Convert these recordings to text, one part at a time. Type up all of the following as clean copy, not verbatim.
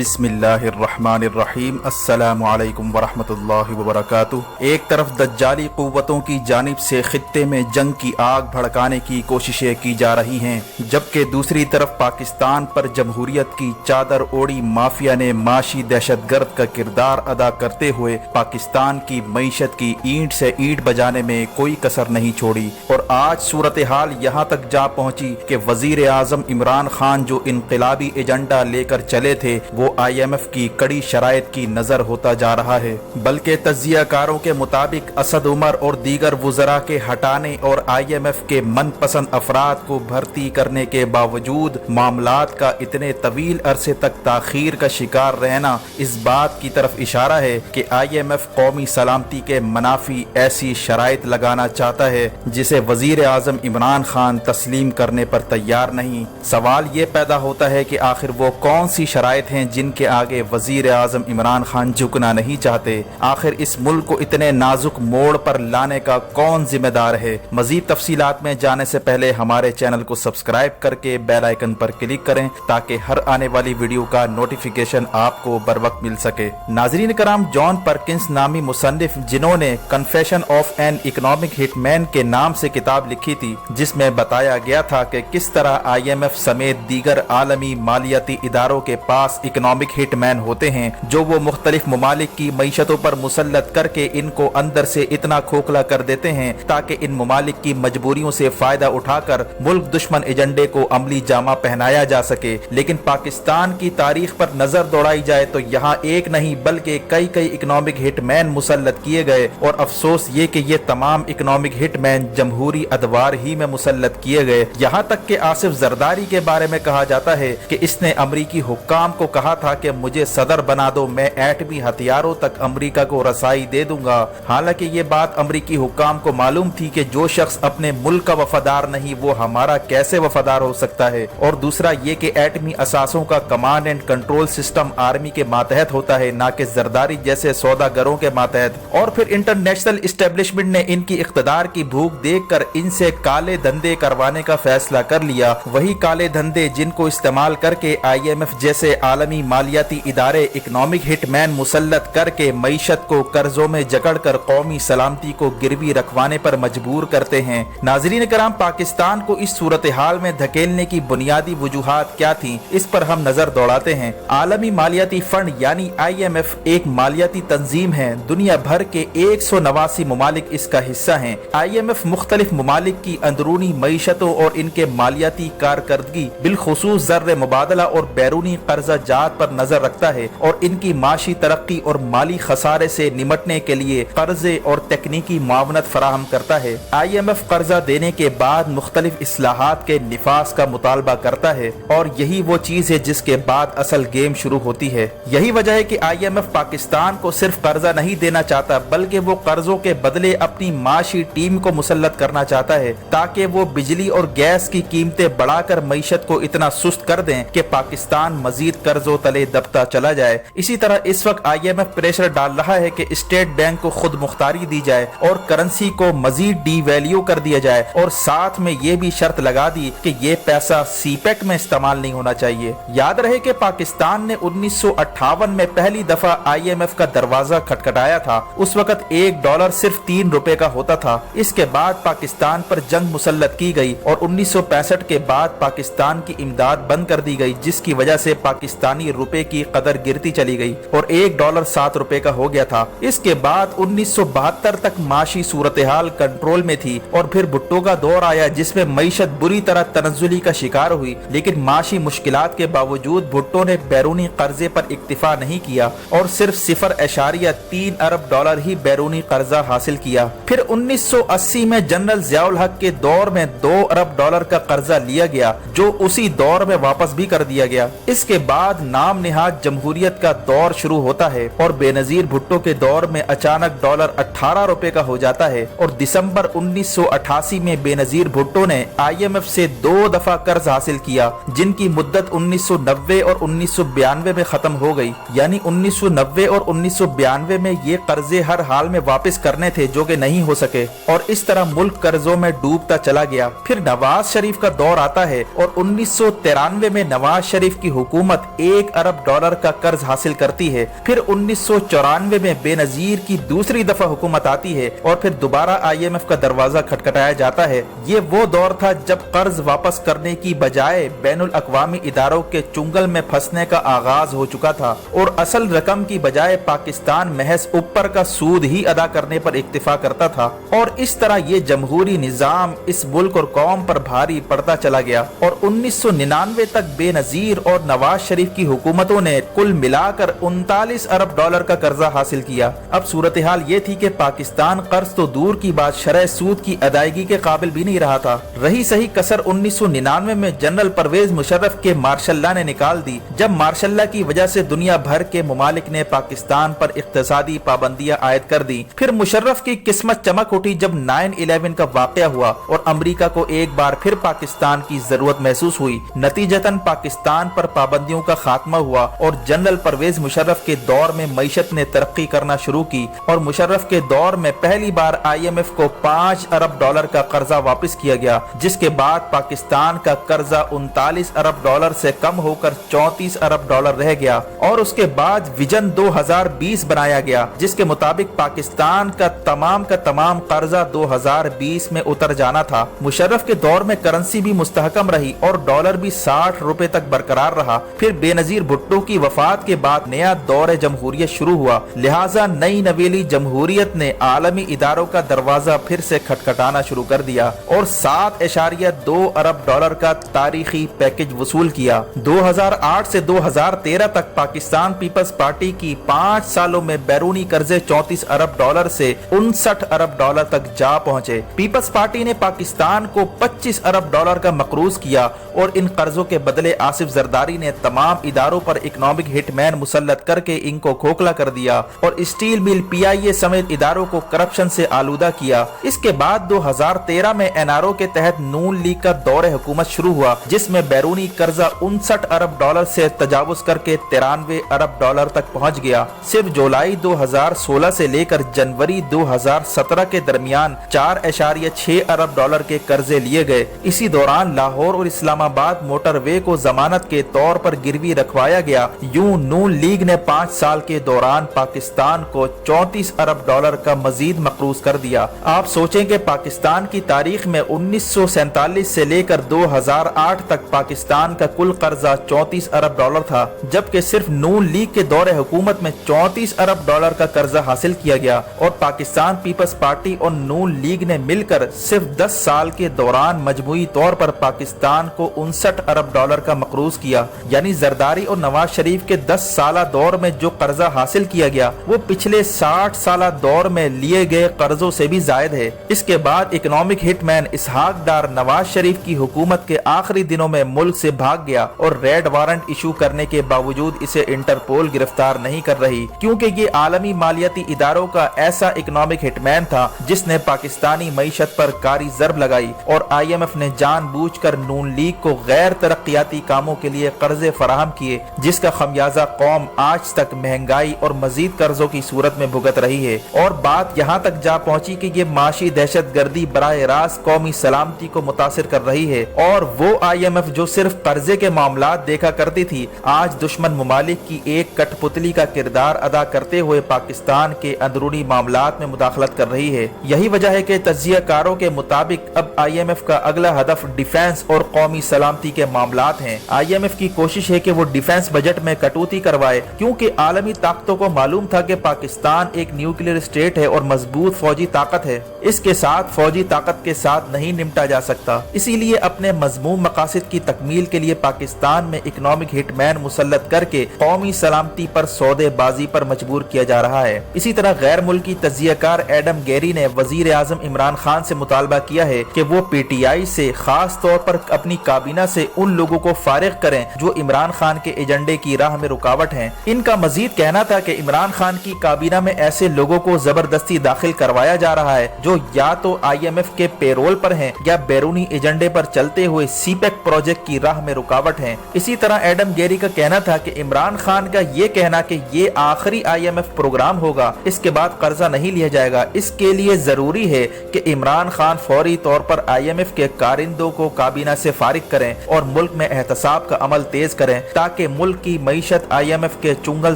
बिस्मिल्लाहिर्रहमानिर्रहीम। अस्सलामु अलैकुम वरहमतुल्लाहि वबरकातुह। एक तरफ दज्जाली क़ुव्वतों की जानिब से खित्ते में जंग की आग भड़काने की कोशिशें की जा रही हैं, जबकि दूसरी तरफ पाकिस्तान पर जमहूरियत की चादर ओढ़ी माफिया ने माशी दहशतगर्द का किरदार अदा करते हुए पाकिस्तान की मईशत की ईंट से ईंट बजाने में कोई कसर नहीं छोड़ी। और आज सूरत हाल यहाँ तक जा पहुंची कि वजीर आजम इमरान खान जो इनकलाबी एजेंडा लेकर चले थे वो IMF की कड़ी शराइत की नजर होता जा रहा है। बल्कि तज्जियाकारों के मुताबिक असद उमर और दीगर वुज़रा के हटाने और IMF के मनपसंद अफराद को भर्ती करने के बावजूद मामलात का इतने तवील अरसे तक ताखीर का शिकार रहना इस बात की तरफ इशारा है कि IMF कौमी सलामती के मनाफी ऐसी शराइत लगाना चाहता है जिसे वजीर आजम इमरान खान तस्लीम करने पर तैयार नहीं। सवाल ये पैदा होता है कि आखिर वो कौन सी शराइत हैं जिनके आगे वजीर आजम इमरान खान झुकना नहीं चाहते। आखिर इस मुल्क को इतने नाजुक मोड़ पर लाने का कौन जिम्मेदार है। मजीद तफसीलात में जाने से पहले हमारे चैनल को सब्सक्राइब करके बेल आइकन पर क्लिक करें ताकि हर आने वाली वीडियो का नोटिफिकेशन आपको बर वक्त मिल सके। नाजरीन कराम, जॉन परकिंस नामी मुसन्निफ जिन्होंने confession of an economic hitman के नाम से किताब लिखी थी, जिसमें बताया गया था कि किस तरह IMF समेत दीगर आलमी मालियाती इदारों के पास इकोनॉमिक हिटमैन होते हैं जो वो मुख्तलिफ ममालिक की मईशतों पर मुसल्लत करके इनको अंदर से इतना खोखला कर देते हैं ताकि इन ममालिक की मजबूरियों से फायदा उठाकर मुल्क दुश्मन एजेंडे को अमली जामा पहनाया जा सके। लेकिन पाकिस्तान की तारीख पर नजर दौड़ाई जाए तो यहाँ एक नहीं बल्कि कई इकोनॉमिक हिटमैन मुसल्लत किए गए। और अफसोस ये कि ये तमाम इकोनॉमिक हिटमैन जमहूरी अदवार ही में मुसल्लत किए गए। यहाँ तक कि आसिफ जरदारी के बारे में कहा जाता है कि इसने अमरीकी हुक्काम को कहा था कि मुझे सदर बना दो, मैं एटमी हथियारों तक अमेरिका को रसाई दे दूंगा। हालांकि ये बात अमरीकी हुक्काम को मालूम थी कि जो शख्स अपने मुल्क का वफादार नहीं वो हमारा कैसे वफादार हो सकता है। और दूसरा ये कि एटमी असासों का command and control system army के मातहत होता है, ना कि जरदारी जैसे सौदागरों के मातहत। और फिर इंटरनेशनल इस्टेब्लिशमेंट ने इनकी इख्तदार की भूख देखकर इनसे काले धंधे करवाने का फैसला कर लिया। वही काले धंधे जिनको इस्तेमाल करके IMF जैसे आलमी मालियाती इदारे इकोनॉमिक हिटमैन मुसल्लत करके मईशत को कर्जों में जकड़कर कौमी सलामती को गिरवी रखवाने पर मजबूर करते हैं। नाजरीन कराम, पाकिस्तान को इस सूरत हाल में धकेलने की बुनियादी वजूहात क्या थी, इस पर हम नजर दौड़ाते हैं। आलमी मालियाती फंड यानी IMF एक मालियाती तंजीम है। दुनिया भर के 189 ममालिक इसका हिस्सा हैं। IMF मुख्तलिफ ममालिक की अंदरूनी मईशतों और इनके मालियाती कारकर्दगी बिलखुसूस ज़र्र मुबादला और बैरूनी कर्जा जात पर नजर रखता है और इनकी माशी तरक्की और माली खसारे से निमटने के लिए कर्जे और तकनीकी मुआवनत फराहम करता है। IMF कर्जा देने के बाद मुख्तलिफ इस्लाहात के निफास का मुतालबा करता है और यही वो चीज है जिसके बाद असल गेम शुरू होती है। यही वजह है कि IMF पाकिस्तान को सिर्फ कर्जा नहीं देना चाहता बल्कि वो कर्जों के बदले अपनी माशी टीम को मुसल्लत करना चाहता है ताकि वो बिजली और गैस की कीमतें बढ़ाकर मईशत को इतना सुस्त कर दें कि पाकिस्तान मजीद कर्जों तले दबता चला जाए। इसी तरह इस वक्त IMF प्रेशर डाल रहा है कि स्टेट बैंक को खुद मुख्तारी दी जाए और करेंसी को मजीद डी वैल्यू कर दिया जाए और साथ में ये भी शर्त लगा दी कि ये पैसा CPEC में इस्तेमाल नहीं होना चाहिए। याद रहे कि पाकिस्तान ने 1958 में पहली दफा IMF का दरवाजा खटखटाया था। उस वक्त $1 सिर्फ 3 रुपए का होता था। इसके बाद पाकिस्तान पर जंग मुसल्लत की गई और 1965 के बाद पाकिस्तान की इमदाद बंद कर दी गई, जिसकी वजह से पाकिस्तानी रुपए की कदर गिरती चली गई और $1 7 रुपए का हो गया था। इसके बाद 1972 तक माशी सूरत हाल कंट्रोल में थी और फिर भुट्टो का दौर आया जिसमें मईशत बुरी तरह तनज़्ज़ुली का शिकार हुई। लेकिन माशी मुश्किलात के बावजूद भुट्टो ने बैरूनी कर्जे पर इक्तिफा नहीं किया और सिर्फ $0.3 अरब ही बैरूनी कर्जा हासिल किया। फिर 1980 में जनरल ज़ियाउल हक के दौर में $2 अरब का कर्जा लिया गया जो उसी दौर में वापस भी कर दिया गया। इसके बाद नाम निहाद जमहूरियत का दौर शुरू होता है और बेनजीर भुट्टो के दौर में अचानक $18 रुपए का हो जाता है और दिसंबर 1988 में बेनजीर भुट्टो ने IMF से 2 दफा कर्ज हासिल किया जिनकी मुद्दत 1990 और 1992 में खत्म हो गई। यानी 1990 और 1992 में ये कर्जे हर हाल में वापस करने थे जो कि नहीं हो सके और इस तरह मुल्क कर्जों में डूबता चला गया। फिर नवाज शरीफ का दौर आता है और 1993 में नवाज शरीफ की हुकूमत 1 अरब डॉलर का कर्ज हासिल करती है। फिर 1994 में बेनजीर की दूसरी दफा हुकूमत आती है और फिर दोबारा IMF का दरवाजा खटखटाया जाता है। ये वो दौर था जब कर्ज वापस करने की बजाय बैनुल अक़वामी इदारों के चुंगल में फंसने का आगाज हो चुका था और असल रकम की बजाय पाकिस्तान महज ऊपर का सूद ही अदा करने पर इक्तिफा करता था और इस तरह ये जमहूरी निजाम इस मुल्क और कौम पर भारी पड़ता चला गया और 1999 तक बेनजीर और नवाज शरीफ की हुकूमतों ने कुल मिलाकर 39 अरब डॉलर का कर्जा हासिल किया। अब सूरत हाल ये थी कि पाकिस्तान कर्ज तो दूर की बात शरह सूद की अदायगी के काबिल भी नहीं रहा था। रही सही कसर 1999 में जनरल परवेज मुशर्रफ के मार्शल्ला ने निकाल दी, जब मार्शल्ला की वजह से दुनिया भर के मुमालिक ने पाकिस्तान पर इक्तिसादी पाबंदियां आयद कर दी। फिर मुशर्रफ की किस्मत चमक उठी जब 9/11 का वाकया हुआ और अमेरिका को एक बार फिर पाकिस्तान की जरूरत महसूस हुई। नतीजतन पाकिस्तान पर पाबंदियों का खात्मा हुआ और जनरल परवेज मुशर्रफ के दौर में मईशत ने तरक्की करना शुरू की और मुशर्रफ के दौर में पहली बार IMF को 5 अरब डॉलर का कर्जा वापस किया गया, जिसके बाद पाकिस्तान का कर्जा 39 अरब डॉलर से कम होकर 34 अरब डॉलर रह गया और उसके बाद विजन 2020 बनाया गया, जिसके मुताबिक पाकिस्तान का तमाम कर्जा 2020 में उतर जाना था। मुशर्रफ के दौर में करेंसी भी मुस्तहकम रही और डॉलर भी 60 रुपए तक बरकरार रहा। फिर बेनजीर भुट्टो की वफात के बाद नया दौर जमहूरियत शुरू हुआ, लिहाजा नई नवेली जमहूरियत ने आलमी इदारों का दरवाजा फिर से खटखटाना शुरू कर दिया और 7.2 अरब डॉलर का तारीखी पैकेज वसूल किया। 2008 से 2013 तक पाकिस्तान पीपल्स पार्टी की 5 सालों में बैरूनी कर्जे 34 अरब डॉलर से 59 अरब डॉलर तक जा पहुंचे। पीपल्स पार्टी ने पाकिस्तान को 25 अरब डॉलर का मकरूज किया और इन कर्जों के बदले आसिफ जरदारी ने तमाम इदारों पर इकोनॉमिक हिटमैन मुसल्लत करके इनको खोखला कर दिया और स्टील मिल PIA समेत इदारों को करप्शन से आलूदा किया। इसके बाद 2013 में NRO के तहत नून लीग का दौर हुकूमत शुरू हुआ, जिसमें बैरूनी कर्जा 59 अरब डॉलर से तजावुज करके 93 अरब डॉलर तक पहुंच गया। सिर्फ जुलाई 2016 से लेकर जनवरी 2017 के दरमियान 4.6 अरब डॉलर के कर्जे लिए गए। इसी दौरान लाहौर और इस्लामाबाद मोटरवे को जमानत के तौर पर गिरवी रखवाया गया। यूं नून लीग ने 5 साल के दौरान पाकिस्तान को 34 अरब डॉलर का मजीद मकरूज कर दिया। आप सोचें कि पाकिस्तान की तारीख में 1947 से लेकर 2008 तक पाकिस्तान का कुल कर्जा 34 अरब डॉलर था, जबकि सिर्फ नून लीग के दौरे हुकूमत में 34 अरब डॉलर का कर्जा हासिल किया गया और पाकिस्तान पीपल्स पार्टी और नून लीग ने मिलकर सिर्फ 10 साल के दौरान मजमूई तौर पर पाकिस्तान को 59 अरब डॉलर का मकरूज किया। यानी जरदारी और नवाज शरीफ के 10 साला दौर में जो कर्जा हासिल किया गया वो पिछले 60 साला दौर में लिए गए कर्जों से भी जायद है। इसके बाद इकोनॉमिक हिटमैन इसहाक डार नवाज शरीफ की हुकूमत के आखिरी दिनों में मुल्क से भाग गया और रेड वारंट इशू करने के बावजूद इसे इंटरपोल गिरफ्तार नहीं कर रही, क्योंकि ये आलमी मालियाती इदारों का ऐसा इकोनॉमिक हिटमैन था जिसने पाकिस्तानी मईशत पर कारी जरब लगाई और IMF ने जानबूझकर नून लीग को गैर तरक्याती कामों के लिए कर्जे फराहम किए, जिसका खमियाजा कौम आज तक महंगाई और मजीद कर्जों की सूरत में भुगत रही है। और बात यहाँ तक जा पहुँची कि ये माशी दहशत गर्दी बराह रास्त कौमी सलामती को मुतासिर कर रही है और वो IMF जो सिर्फ कर्जे के मामला देखा करती थी, आज दुश्मन मुमालिक की एक कठपुतली का किरदार अदा करते हुए पाकिस्तान के अंदरूनी मामलात में मुदाखलत कर रही है। यही वजह है कि तज्जियाकारों के मुताबिक अब IMF का अगला हदफ डिफेंस और कौमी सलामती के मामलात हैं। IMF की कोशिश है कि वो डिफेंस बजट में कटौती करवाए, क्योंकि आलमी ताकतों को मालूम था कि पाकिस्तान एक न्यूक्लियर स्टेट है और मजबूत फौजी ताकत है। इसके साथ फौजी ताकत के साथ नहीं निपटा जा सकता, इसीलिए अपने मजमूम मकासद की तकमील के लिए पाकिस्तान में इकोनॉमिक हिटमैन मुसल्लत करके कौमी सलामती पर सौदेबाजी पर मजबूर किया जा रहा है। इसी तरह गैर मुल्की तज्जियाकार एडम गेरी ने वजीर आजम इमरान खान से मुतालबा किया है कि वो PTI से खास तौर पर अपनी काबीना से उन लोगों को फारिग करें जो इमरान खान के एजेंडे की राह में रुकावट हैं। इनका मजीद कहना था कि इमरान खान की काबीना में ऐसे लोगों को जबरदस्ती दाखिल करवाया जा रहा है जो या तो IMF के पेरोल पर हैं या बैरूनी एजेंडे पर चलते हुए CPEC प्रोजेक्ट की राह में रुकावट हैं। इसी तरह एडम गेरी का कहना था कि इमरान खान का ये कहना कि ये आखिरी IMF प्रोग्राम होगा, इसके बाद कर्जा नहीं लिया जाएगा, इसके लिए जरूरी है कि इमरान खान फौरी तौर पर IMF के कारिंदों को काबीना से फारिग करें और मुल्क में एहतसाब का अमल तेज करें, ताकि تاکہ मुल्क की मईशत IMF के चुंगल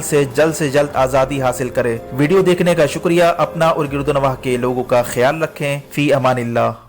से जल्द आज़ादी हासिल करे। वीडियो देखने का शुक्रिया। अपना और गिरदोनवाह के लोगों का ख्याल रखें। फी अमानिल्लाह।